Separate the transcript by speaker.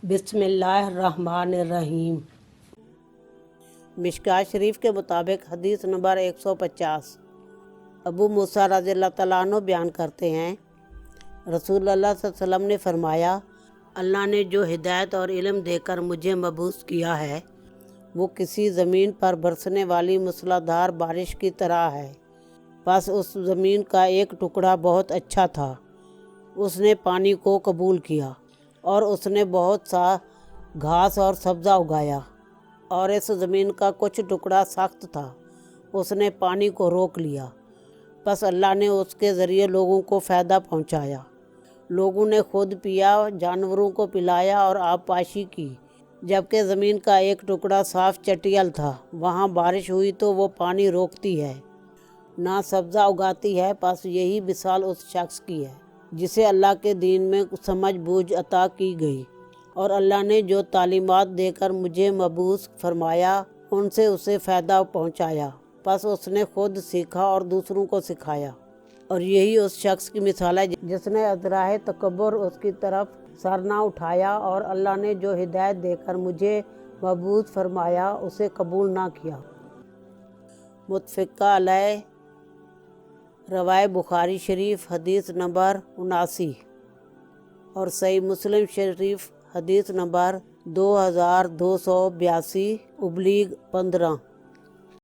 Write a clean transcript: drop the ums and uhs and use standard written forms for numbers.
Speaker 1: بسم اللہ الرحمن الرحیم۔ مشکوٰۃ شریف کے مطابق حدیث نمبر 150 ابو موسیٰ رضی اللہ تعالیٰ عنہ بیان کرتے ہیں، رسول اللہ صلی اللہ علیہ وسلم نے فرمایا، اللہ نے جو ہدایت اور علم دے کر مجھے مبعوث کیا ہے وہ کسی زمین پر برسنے والی موسلا دھار بارش کی طرح ہے۔ بس اس زمین کا ایک ٹکڑا بہت اچھا تھا، اس نے پانی کو قبول کیا اور اس نے بہت سا گھاس اور سبزہ اگایا، اور اس زمین کا کچھ ٹکڑا سخت تھا، اس نے پانی کو روک لیا۔ بس اللہ نے اس کے ذریعے لوگوں کو فائدہ پہنچایا، لوگوں نے خود پیا، جانوروں کو پلایا اور آبپاشی کی۔ جبکہ زمین کا ایک ٹکڑا صاف چٹیل تھا، وہاں بارش ہوئی تو وہ پانی روکتی ہے، نہ سبزہ اگاتی ہے۔ بس یہی مثال اس شخص کی ہے جسے اللہ کے دین میں سمجھ بوجھ عطا کی گئی، اور اللہ نے جو تعلیمات دے کر مجھے مبعوث فرمایا ان سے اسے فائدہ پہنچایا۔ بس اس نے خود سیکھا اور دوسروں کو سکھایا، اور یہی اس شخص کی مثال ہے جس نے ازراہ تکبر اس کی طرف سر نہ اٹھایا اور اللہ نے جو ہدایت دے کر مجھے مبعوث فرمایا اسے قبول نہ کیا۔ متفقہ علیہ، روایہ بخاری شریف حدیث نمبر 79 اور صحیح مسلم شریف حدیث نمبر 2282/15